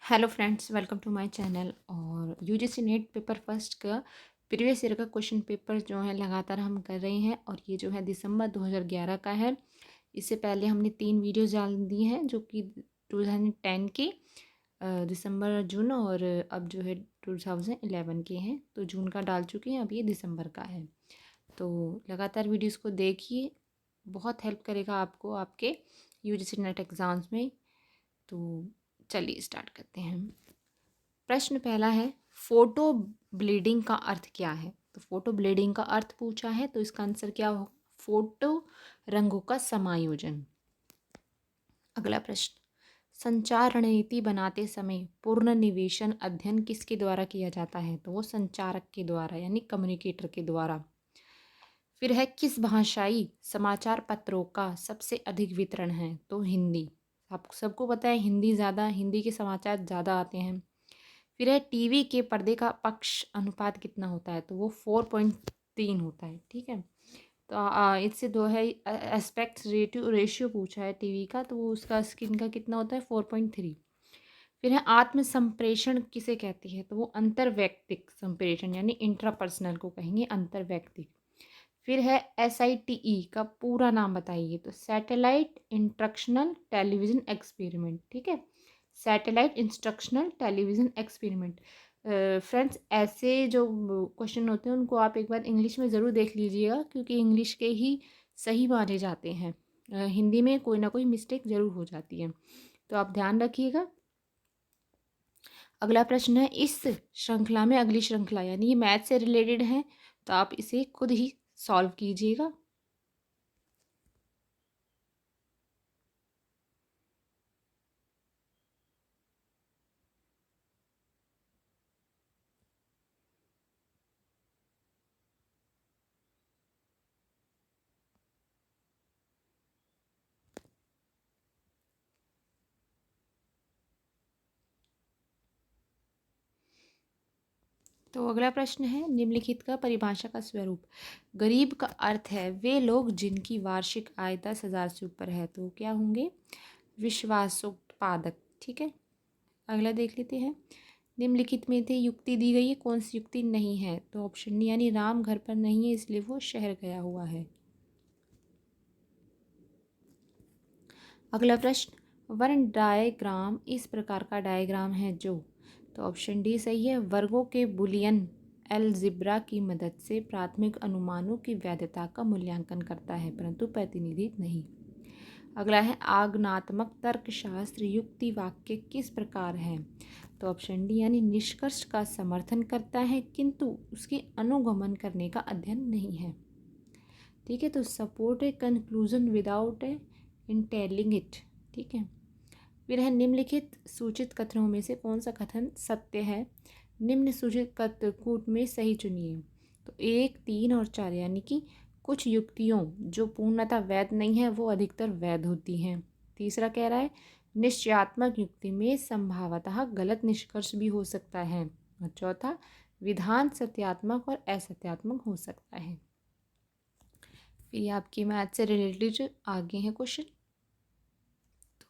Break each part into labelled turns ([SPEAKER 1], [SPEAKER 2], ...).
[SPEAKER 1] Hello friends, welcome to my channel. और UGC NET paper first का previous year का question paper जो है लगातार हम कर रहे हैं और ये जो है दिसंबर 2011 का है। इससे पहले हमने 3 वीडियोस डाल दी हैं जो कि 2010 के दिसंबर जून और अब जो है 2011 के हैं। तो जून का डाल चुके हैं, अब ये दिसंबर का है। तो लगातार वीडियोस को देखिए, बहुत हेल्प करेगा आपको आपके यूजीसी नेट एग्ज़ाम्स में। तो चलिए स्टार्ट करते हैं। प्रश्न पहला है, फोटो ब्लीडिंग का अर्थ क्या है? तो फोटो ब्लीडिंग का अर्थ पूछा है, तो इसका आंसर क्या हो? फोटो रंगों का समायोजन। अगला प्रश्न, संचार रणनीति बनाते समय पूर्ण निवेशन अध्ययन किसके द्वारा किया जाता है? तो वो संचारक के द्वारा यानी कम्युनिकेटर के द्वारा। फिर है, किस भाषाई समाचार पत्रों का सबसे अधिक वितरण है? तो हिंदी। आप सबको पता है हिंदी ज़्यादा, हिंदी के समाचार ज़्यादा आते हैं। फिर है, टीवी के पर्दे का पक्ष अनुपात कितना होता है? तो वो 4.3 होता है। ठीक है, तो इससे दो है, एस्पेक्ट रेशियो पूछा है टीवी का, तो वो उसका स्क्रीन का कितना होता है? 4.3। फिर है, आत्म संप्रेषण किसे कहती है? तो वो अंतर्वैयक्तिक संप्रेषण यानी इंट्रापर्सनल को कहेंगे अंतर्वैयक्तिक। फिर है, SITE का पूरा नाम बताइए? तो सैटेलाइट इंस्ट्रक्शनल टेलीविज़न एक्सपेरिमेंट। ठीक है, satellite instructional television experiment. Friends, ऐसे जो क्वेश्चन होते हैं उनको आप एक बार इंग्लिश में ज़रूर देख लीजिएगा, क्योंकि इंग्लिश के ही सही माने जाते हैं। हिंदी में कोई ना कोई मिस्टेक ज़रूर हो जाती है, तो आप ध्यान रखिएगा। अगला प्रश्न है, इस श्रृंखला में अगली श्रृंखला यानी ये मैथ से रिलेटेड है, तो आप इसे खुद ही सॉल्व कीजिएगा। तो अगला प्रश्न है, निम्नलिखित का परिभाषा का स्वरूप। गरीब का अर्थ है वे लोग जिनकी वार्षिक आय 10,000 से ऊपर है। तो क्या होंगे? विश्वासोत्पादक। ठीक है, अगला देख लेते हैं। निम्नलिखित में थे युक्ति दी गई है, कौन सी युक्ति नहीं है? तो ऑप्शन डी यानी राम घर पर नहीं है इसलिए वो शहर गया हुआ है। अगला प्रश्न, वर्ण डायग्राम इस प्रकार का डायग्राम है जो। तो ऑप्शन डी सही है, वर्गों के बुलियन अलजेब्रा की मदद से प्राथमिक अनुमानों की वैधता का मूल्यांकन करता है परंतु प्रतिनिधि नहीं। अगला है, आगनात्मक तर्कशास्त्र युक्ति वाक्य किस प्रकार है? तो ऑप्शन डी यानी निष्कर्ष का समर्थन करता है किंतु उसके अनुगमन करने का अध्ययन नहीं है। ठीक है, तो support a conclusion without a entailing it. ठीक है, फिर है, निम्नलिखित सूचित कथनों में से कौन सा कथन सत्य है? निम्न सूचित कूट में सही चुनिए। तो 1, 3 और 4 यानी कि कुछ युक्तियों जो पूर्णतः वैध नहीं है वो अधिकतर वैध होती हैं। तीसरा कह रहा है, निश्चयात्मक युक्ति में संभावतः गलत निष्कर्ष भी हो सकता है। और चौथा, विधान सत्यात्मक और असत्यात्मक हो सकता है। फिर ये आपकी मैथ से रिलेटेड आगे हैं क्वेश्चन,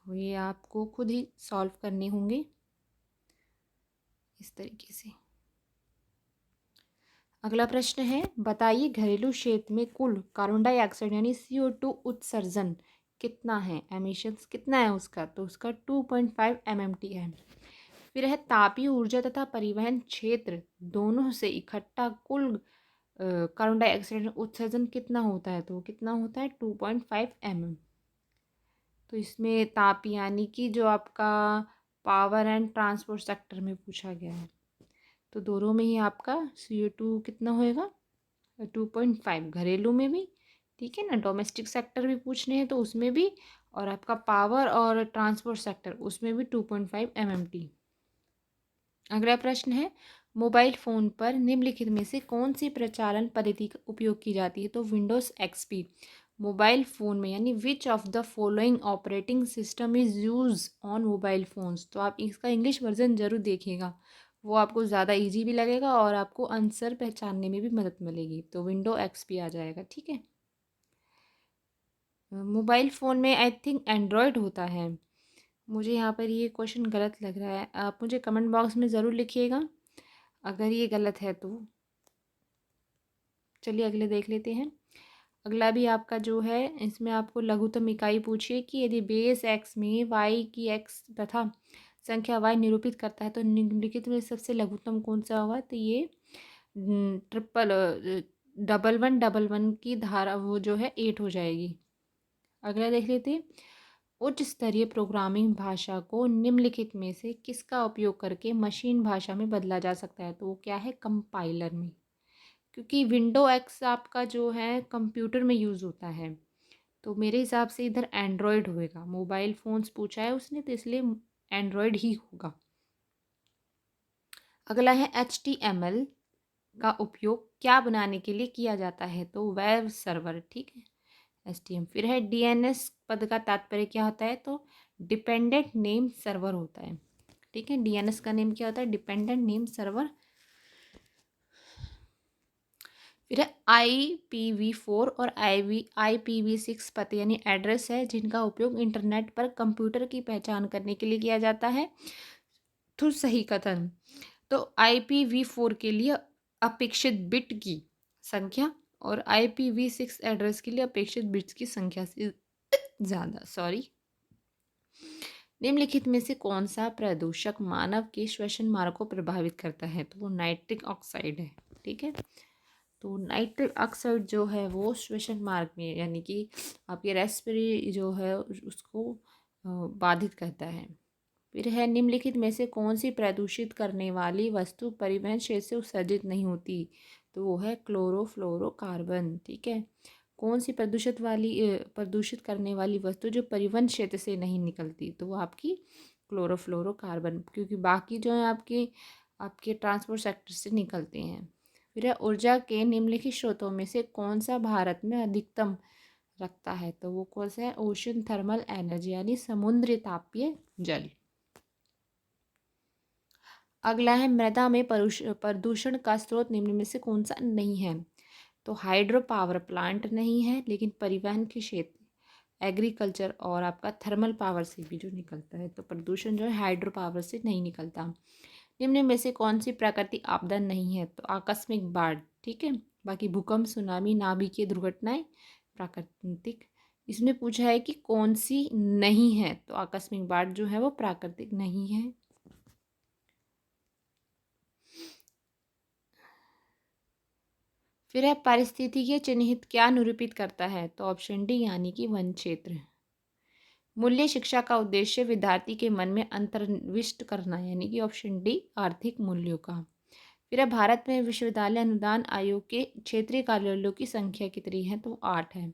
[SPEAKER 1] तो ये आपको खुद ही सॉल्व करने होंगे इस तरीके से। अगला प्रश्न है, बताइए घरेलू क्षेत्र में कुल कार्बन डाइऑक्साइड यानी CO2 उत्सर्जन कितना है? एमिशंस कितना है उसका? तो उसका 2.5 MMT है। फिर है, तापीय ऊर्जा तथा परिवहन क्षेत्र दोनों से इकट्ठा कुल कार्बन डाइऑक्साइड उत्सर्जन कितना होता है? तो वो कितना होता है? 2.5 mm। तो इसमें ताप यानी कि जो आपका पावर एंड ट्रांसपोर्ट सेक्टर में पूछा गया है, तो दोनों में ही आपका CO2 कितना होएगा? 2.5। घरेलू में भी, ठीक है ना, डोमेस्टिक सेक्टर भी पूछने हैं तो उसमें भी, और आपका पावर और ट्रांसपोर्ट सेक्टर उसमें भी 2.5 MMT। अगला प्रश्न है, मोबाइल फ़ोन पर निम्नलिखित में से कौन सी प्रचालन पद्धति का उपयोग की जाती है? तो विंडोज़ XP। मोबाइल फ़ोन में यानी which of the following operating system is use on mobile phones. तो आप इसका इंग्लिश वर्जन ज़रूर देखिएगा, वो आपको ज़्यादा इजी भी लगेगा और आपको आंसर पहचानने में भी मदद मिलेगी। तो विंडो XP आ जाएगा। ठीक है, मोबाइल फ़ोन में आई थिंक एंड्रॉयड होता है, मुझे यहाँ पर ये क्वेश्चन गलत लग रहा है, आप मुझे कमेंट बॉक्स में ज़रूर लिखिएगा अगर ये गलत है तो। चलिए अगले देख लेते हैं। अगला भी आपका जो है, इसमें आपको लघुत्तम इकाई पूछिए कि यदि बेस एक्स में वाई की एक्स तथा संख्या वाई निरूपित करता है तो निम्नलिखित में सबसे लघुत्तम कौन सा होगा। तो ये ट्रिपल डबल वन की धारा वो जो है 8 हो जाएगी। अगला देख लेते हैं। उच्च स्तरीय प्रोग्रामिंग भाषा को निम्नलिखित में से किसका उपयोग करके मशीन भाषा में बदला जा सकता है। तो वो क्या है, कंपाइलर में, क्योंकि विंडो एक्स आपका जो है कंप्यूटर में यूज़ होता है, तो मेरे हिसाब से इधर एंड्रॉयड होएगा। मोबाइल फ़ोन्स पूछा है उसने तो इसलिए एंड्रॉयड ही होगा। अगला है HTML का उपयोग क्या बनाने के लिए किया जाता है। तो वेब सर्वर, ठीक है, HTML। फिर है DNS पद का तात्पर्य क्या होता है। तो डिपेंडेंट नेम सर्वर होता है, ठीक है। DNS का नेम क्या होता है, डिपेंडेंट नेम सर्वर। फिर है IPv4 और IPv6 पते यानी एड्रेस है जिनका उपयोग इंटरनेट पर कंप्यूटर की पहचान करने के लिए किया जाता है। तो सही कथन। तो IPv4 के लिए अपेक्षित बिट की संख्या और IPv6 एड्रेस के लिए अपेक्षित बिट्स की संख्या से ज़्यादा, सॉरी। निम्नलिखित में से कौन सा प्रदूषक मानव के श्वसन मार्ग को प्रभावित करता है। तो वो नाइट्रिक ऑक्साइड है, ठीक है। तो नाइट्रिक ऑक्साइड जो है वो श्वसन मार्ग में यानी कि आपकी रेस्पिरेटरी जो है उसको बाधित करता है। फिर है निम्नलिखित में से कौन सी प्रदूषित करने वाली वस्तु परिवहन क्षेत्र से उत्सर्जित नहीं होती। तो वो है क्लोरोफ्लोरोकार्बन, ठीक है। कौन सी प्रदूषित करने वाली वस्तु जो परिवहन क्षेत्र से नहीं निकलती। तो वो आपकी क्लोरोफ्लोरोकार्बन, क्योंकि बाकी जो है आपके आपके ट्रांसपोर्ट सेक्टर से निकलते हैं। फिर है ऊर्जा के निम्नलिखित स्रोतों में से कौन सा भारत में अधिकतम रखता है। तो वो कौन सा है, ओशन थर्मल एनर्जी यानी समुद्री तापीय जल। अगला है मृदा में प्रदूषण का स्रोत निम्न में से कौन सा नहीं है। तो हाइड्रो पावर प्लांट नहीं है, लेकिन परिवहन के क्षेत्र, एग्रीकल्चर और आपका थर्मल पावर से भी जो निकलता है। तो प्रदूषण जो है हाइड्रो पावर से नहीं निकलता। निम्न में से कौन सी प्राकृतिक आपदा नहीं है। तो आकस्मिक बाढ़, ठीक है। बाकी भूकंप, सुनामी, नाभिकीय दुर्घटनाएं प्राकृतिक। इसमें पूछा है कि कौन सी नहीं है। तो आकस्मिक बाढ़ जो है वो प्राकृतिक नहीं है। फिर है पारिस्थितिकीय चिन्हित क्या निरूपित करता है। तो ऑप्शन डी यानी कि वन क्षेत्र। मूल्य शिक्षा का उद्देश्य विद्यार्थी के मन में अंतर्विष्ट करना यानी कि ऑप्शन डी आर्थिक मूल्यों का। फिर है भारत में विश्वविद्यालय अनुदान आयोग के क्षेत्रीय कार्यालयों की संख्या कितनी है। तो 8 है।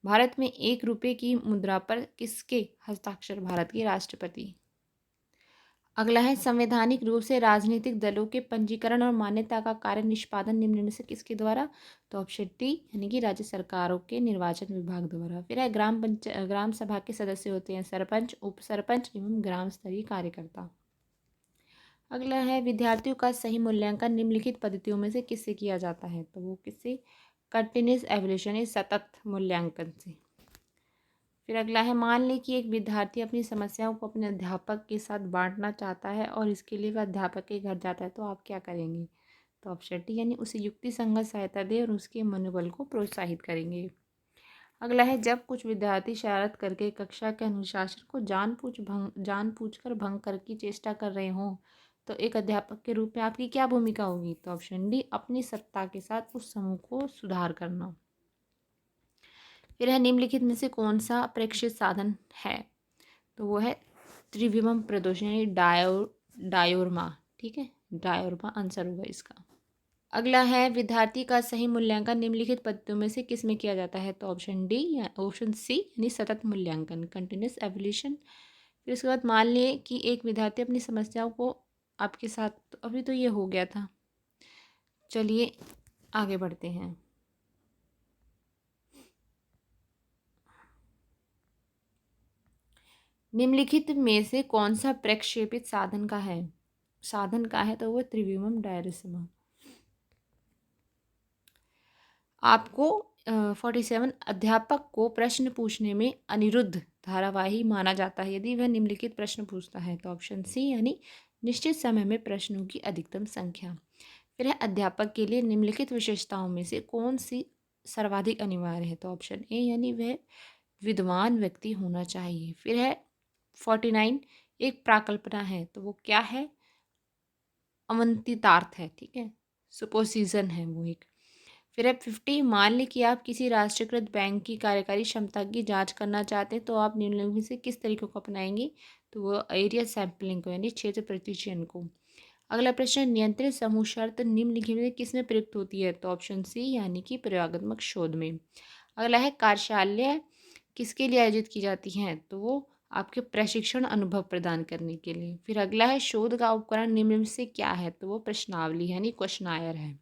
[SPEAKER 1] भारत में 1 रुपये की मुद्रा पर किसके हस्ताक्षर, भारत के राष्ट्रपति। अगला है संवैधानिक रूप से राजनीतिक दलों के पंजीकरण और मान्यता का कार्य निष्पादन निम्न में से किसके द्वारा। तो ऑप्शन डी यानी कि राज्य सरकारों के निर्वाचन विभाग द्वारा। फिर है ग्राम सभा के सदस्य होते हैं सरपंच, उप सरपंच एवं ग्राम स्तरीय कार्यकर्ता। अगला है विद्यार्थियों का सही मूल्यांकन निम्नलिखित पद्धतियों में से किससे किया जाता है। तो वो किससे, कंटिन्यूस एवोल्यूशन यानी सतत मूल्यांकन से। फिर अगला है मान लें कि एक विद्यार्थी अपनी समस्याओं को अपने अध्यापक के साथ बांटना चाहता है और इसके लिए वह अध्यापक के घर जाता है, तो आप क्या करेंगे। तो ऑप्शन डी यानी उसे युक्ति संगत सहायता दें और उसके मनोबल को प्रोत्साहित करेंगे। अगला है जब कुछ विद्यार्थी शरारत करके कक्षा के अनुशासन को जानबूझकर भंग कर की चेष्टा कर रहे हों, तो एक अध्यापक के रूप में आपकी क्या भूमिका होगी। तो ऑप्शन डी अपनी सत्ता के साथ उस समूह को सुधार करना। फिर है निम्नलिखित में से कौन सा प्रेक्षित साधन है। तो वो है त्रिविम प्रदूषण यानी डायोरमा, ठीक है, डायोरमा आंसर होगा इसका। अगला है विद्यार्थी का सही मूल्यांकन निम्नलिखित पद्धतियों में से किस में किया जाता है। तो ऑप्शन डी या ऑप्शन सी यानी सतत मूल्यांकन, कंटिन्यूस एवोल्यूशन। फिर उसके बाद मान लिए कि एक विद्यार्थी अपनी समस्याओं को आपके साथ, तो अभी तो ये हो गया था, चलिए आगे बढ़ते हैं। निम्नलिखित में से कौन सा प्रक्षेपित साधन का है। तो वो त्रिविम डायरेसिमा। आपको 47 अध्यापक को प्रश्न पूछने में अनिरुद्ध धारावाही माना जाता है यदि वह निम्नलिखित प्रश्न पूछता है। तो ऑप्शन सी यानी निश्चित समय में प्रश्नों की अधिकतम संख्या। फिर है अध्यापक के लिए निम्नलिखित विशेषताओं में से कौन सी सर्वाधिक अनिवार्य है। तो ऑप्शन ए यानी वह विद्वान व्यक्ति होना चाहिए। फिर है 49 एक प्राकल्पना है, तो वो क्या है, अवंतितार्थ है, ठीक है, सुपोजिशन है वो एक। फिर है 50 मान लें कि आप किसी राष्ट्रीयकृत बैंक की कार्यकारी क्षमता की जांच करना चाहते हैं, तो आप निम्नलिखित में से किस तरीके को अपनाएंगे। तो वो एरिया सैंपलिंग को यानी क्षेत्र प्रतिचयन को। अगला प्रश्न, नियंत्रित समूह शर्त निम्नलिखित में से किसमें प्रयुक्त होती है। तो ऑप्शन सी यानी कि प्रयोगात्मक शोध में। अगला है कार्यशाला किसके लिए आयोजित की जाती हैं। तो वो आपके प्रशिक्षण अनुभव प्रदान करने के लिए। फिर अगला है शोध का उपकरण निम्न में से क्या है। तो वो प्रश्नावली है यानी क्वेश्चनायर है।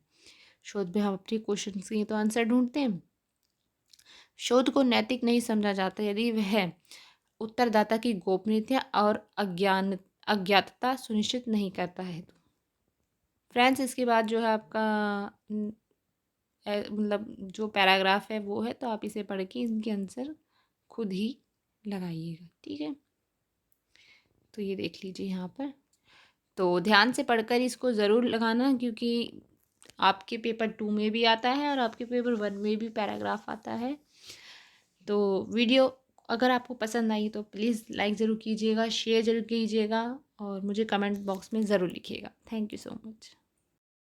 [SPEAKER 1] शोध में हम अपने क्वेश्चन के तो आंसर ढूंढते हैं। शोध को नैतिक नहीं समझा जाता यदि वह उत्तरदाता की गोपनीयता और अज्ञातता सुनिश्चित नहीं करता है। तो फ्रेंड्स इसके बाद जो है आपका मतलब जो पैराग्राफ है वो है, तो आप इसे पढ़ के इनके आंसर खुद ही लगाइएगा, ठीक है। तो ये देख लीजिए यहाँ पर, तो ध्यान से पढ़कर इसको ज़रूर लगाना क्योंकि आपके पेपर 2 में भी आता है और आपके पेपर 1 में भी पैराग्राफ आता है। तो वीडियो अगर आपको पसंद आई तो प्लीज़ लाइक ज़रूर कीजिएगा, शेयर ज़रूर कीजिएगा और मुझे कमेंट बॉक्स में ज़रूर लिखिएगा। Thank you so much.